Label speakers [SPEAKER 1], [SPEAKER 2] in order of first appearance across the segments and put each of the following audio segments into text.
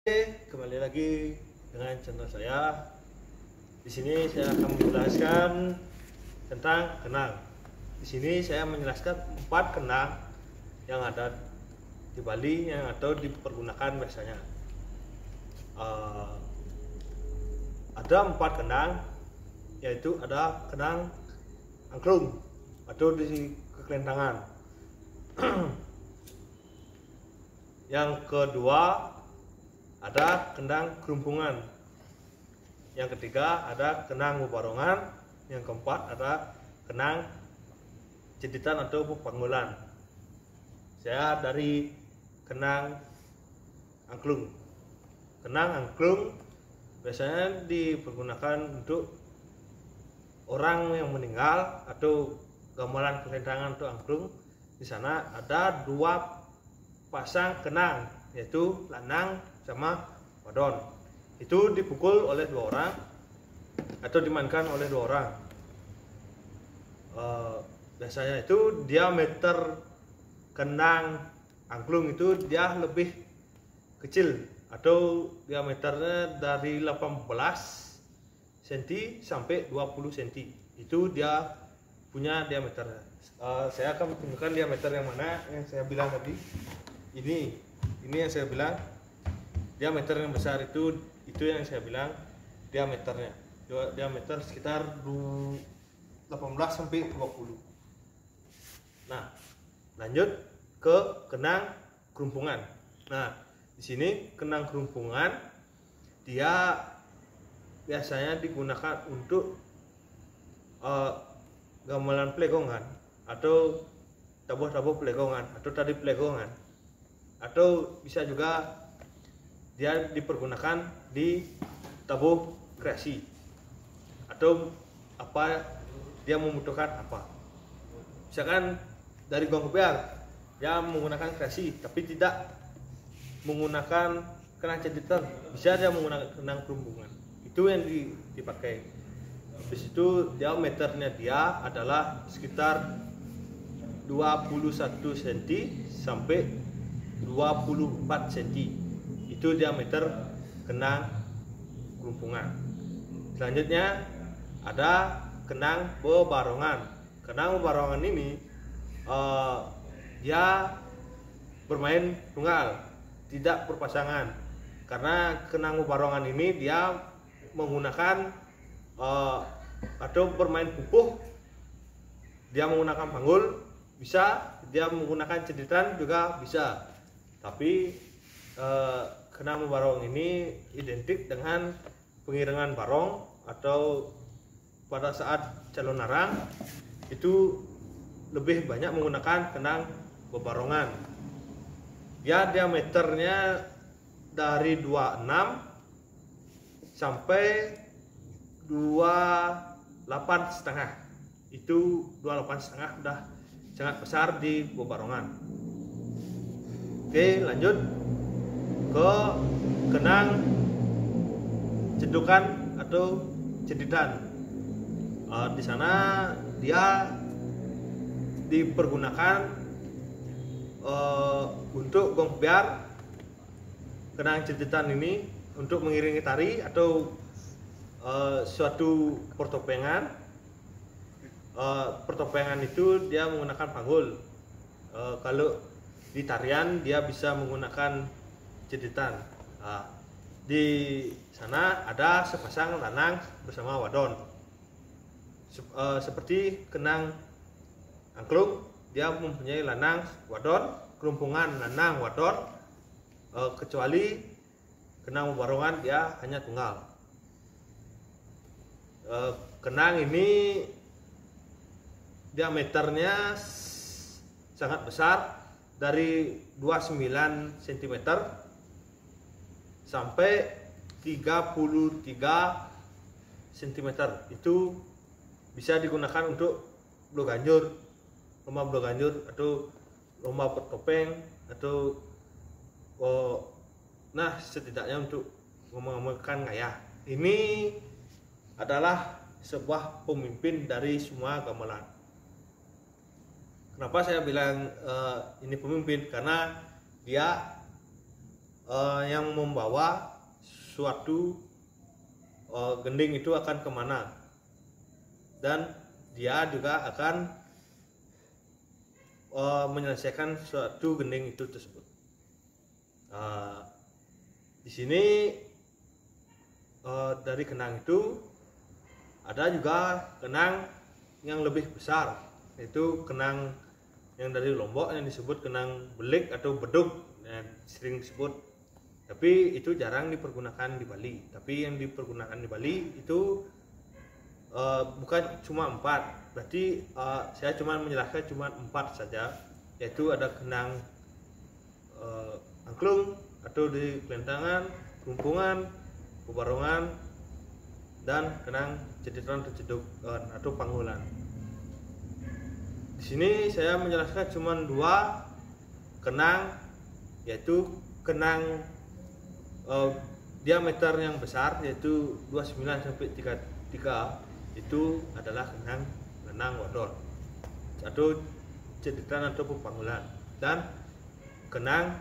[SPEAKER 1] Kembali lagi dengan channel saya. Di sini saya akan menjelaskan tentang kenang. Di sini saya menjelaskan 4 kenang yang ada di Bali yang atau dipergunakan biasanya. Ada 4 kenang, yaitu ada kenang angklung atau di kekelentangan. Yang kedua ada kenang kerumpungan. Yang ketiga ada kenang bebarongan. Yang keempat ada kenang ceditan atau pepanggulan. Saya dari kenang angklung. Kenang angklung biasanya dipergunakan untuk orang yang meninggal atau gamelan kekelentangan atau angklung. Di sana ada 2 pasang kenang, yaitu lanang sama wadon. Itu dipukul oleh 2 orang atau dimainkan oleh 2 orang. Biasanya itu diameter kenang angklung itu dia lebih kecil atau diameternya dari 18 cm sampai 20 cm. Itu dia punya diameternya. Saya akan menunjukkan diameter yang mana yang saya bilang tadi. Ini yang saya bilang diameter yang besar itu yang saya bilang diameternya. Diameter sekitar 18 sampai 20. Nah, lanjut ke kenang kerumpungan. Nah, di sini kenang kerumpungan dia biasanya digunakan untuk gamelan pelegongan atau tabuh-tabuh pelegongan atau tadi pelegongan, atau bisa juga dia dipergunakan di tabuh kreasi atau apa dia membutuhkan apa. Misalkan dari gong kepiar dia menggunakan kreasi tapi tidak menggunakan kenang ceditan, bisa dia menggunakan kenang kerumpungan. Itu yang dipakai. Habis itu diameternya dia adalah sekitar 21 cm sampai 24 cm. Itu diameter kenang kerumpungan. Selanjutnya ada kenang bebarongan. Kenang bebarongan ini dia bermain tunggal, tidak berpasangan. Karena kenang bebarongan ini dia menggunakan atau bermain pupuh, dia menggunakan panggul bisa, dia menggunakan ceditan juga bisa. Tapi kenang bebarong ini identik dengan pengiringan barong atau pada saat calon narang itu lebih banyak menggunakan kenang bebarongan. Ya, diameternya dari 26 sampai 28,5. Itu 28,5 udah sangat besar di bebarongan. Oke, lanjut ke kenang cedukan atau ceditan. Di sana dia dipergunakan untuk gong kepiar. Kenang ceditan ini untuk mengiringi tari atau suatu pertopengan. Pertopengan itu dia menggunakan panggul. Kalau di tarian dia bisa menggunakan ceditan. Di sana ada sepasang lanang bersama wadon. Seperti kenang angklung, dia mempunyai lanang wadon, kerumpungan lanang wadon, kecuali kenang bebarongan dia hanya tunggal. Kenang ini diameternya sangat besar, dari 29 cm sampai 33 cm. Itu bisa digunakan untuk bloganjur, lomba bloganjur atau lomba pertopeng atau nah setidaknya untuk mengomongkan ngayah. Ini adalah sebuah pemimpin dari semua gamelan. Kenapa saya bilang ini pemimpin? Karena dia yang membawa suatu gending itu akan kemana, dan dia juga akan menyelesaikan suatu gending itu tersebut. Di sini dari kenang itu ada juga kenang yang lebih besar, yaitu kenang yang dari Lombok yang disebut kenang belik atau beduk, yang sering disebut. Tapi itu jarang dipergunakan di Bali. Tapi yang dipergunakan di Bali itu bukan cuma 4. Berarti saya cuma menjelaskan cuma 4 saja, yaitu ada kenang angklung atau di kelentangan, rumpungan, bebarongan, dan kenang cediran atau ceduk atau panggulan. Di sini saya menjelaskan cuma 2 kenang, yaitu kenang diameter yang besar, yaitu 29 sampai 33, itu adalah kenang lenang wadon atau cediran atau panggulan, dan kenang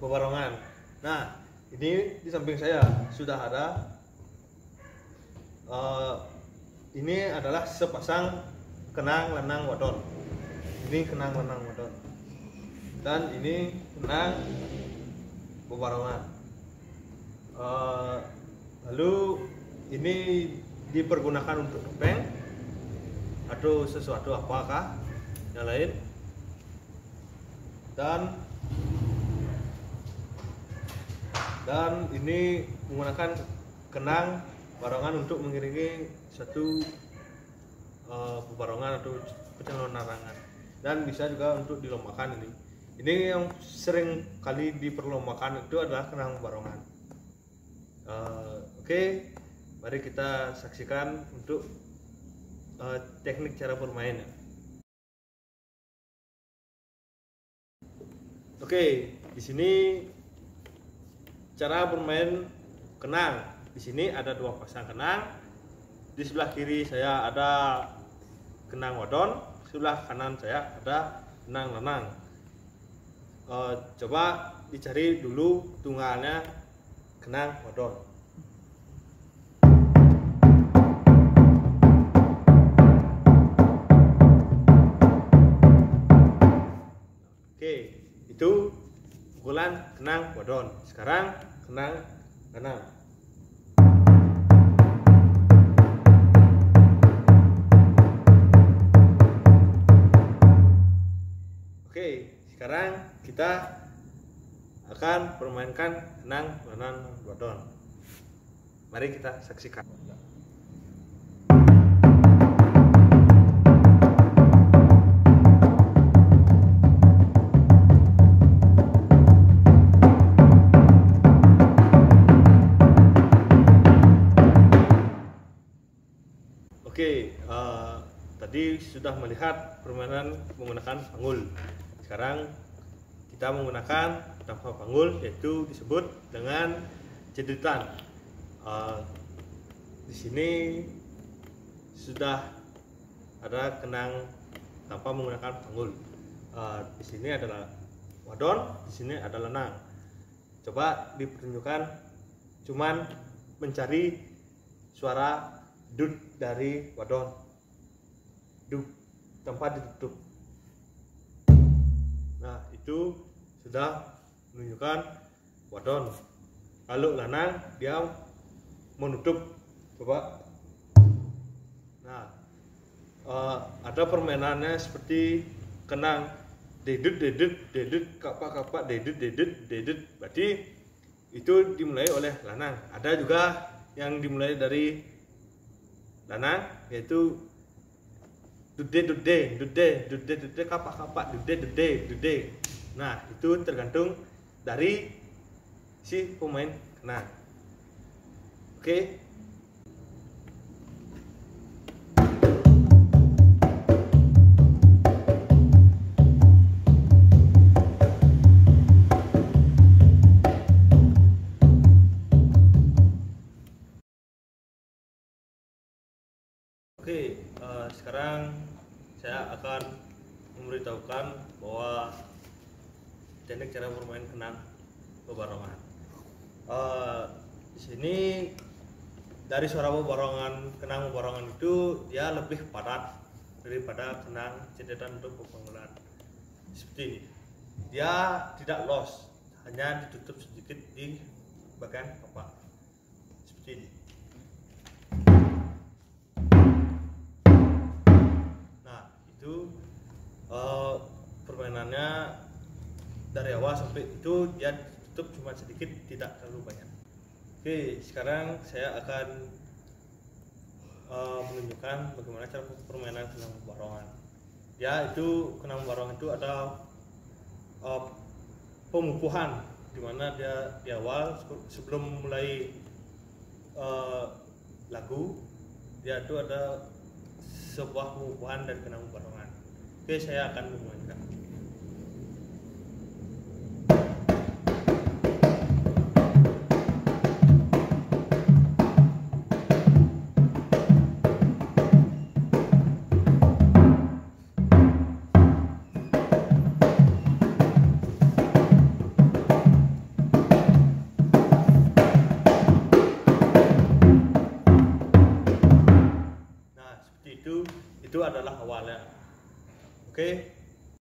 [SPEAKER 1] bebarongan. Nah, ini di samping saya sudah ada ini adalah sepasang kenang lenang wadon. Ini kenang lenang wadon, dan ini kenang bebarongan. Lalu ini dipergunakan untuk topeng atau sesuatu apakah yang lain, dan ini menggunakan kenang barongan untuk mengiringi satu bebarongan atau pencalonan larangan, dan bisa juga untuk dilombakan. Ini yang sering kali diperlombakan itu adalah kenang barongan. Oke, mari kita saksikan untuk teknik cara bermain. Oke, di sini cara bermain kenang. Di sini ada 2 pasang kenang. Di sebelah kiri saya ada kenang wadon, sebelah kanan saya ada kenang lenang. Coba dicari dulu tunggalnya kenang wadon. Oke, itu pukulan kenang wadon. Sekarang kenang lenang. Oke, sekarang kita akan permainkan kenang lenang wadon. Mari kita saksikan. Oke, tadi sudah melihat permainan menggunakan panggul. Sekarang kita menggunakan tanpa panggul, yaitu disebut dengan ceditan. Di sini sudah ada kenang tanpa menggunakan panggul. Di sini adalah wadon, di sini ada lenang. Coba dipertunjukkan, cuman mencari suara dut dari wadon, dut tanpa ditutup. Nah, itu sudah menunjukkan wadon. Kalau lenang dia menutup. Coba. Nah, ada permainannya seperti kenang dedut dedut dedut kapak kapak dedut dedut dedut. Berarti itu dimulai oleh lenang. Ada juga yang dimulai dari lenang, yaitu dude dude dude dude dude kapak kapak dude dude dude. Nah, itu tergantung dari si pemain kenang. Oke. Oke, sekarang saya akan memberitahukan bahwa teknik cara bermain kenang bebarongan. Di sini dari suara bebarongan kenang bebarongan itu dia lebih padat daripada kenang cetetan untuk pemanggulan. Seperti ini. Dia tidak los, hanya ditutup sedikit di bagian papak. Seperti ini. Nah, itu permainannya dari awal sampai itu dia tutup cuma sedikit, tidak terlalu banyak. Oke, sekarang saya akan menunjukkan bagaimana cara permainan kenang bebarongan. Ya, itu kenang bebarongan itu ada pengukuhan, dimana dia di awal sebelum mulai lagu dia itu ada sebuah pengukuhan dari kenang bebarongan. Oke, saya akan memainkan. Itu adalah awalnya. Oke,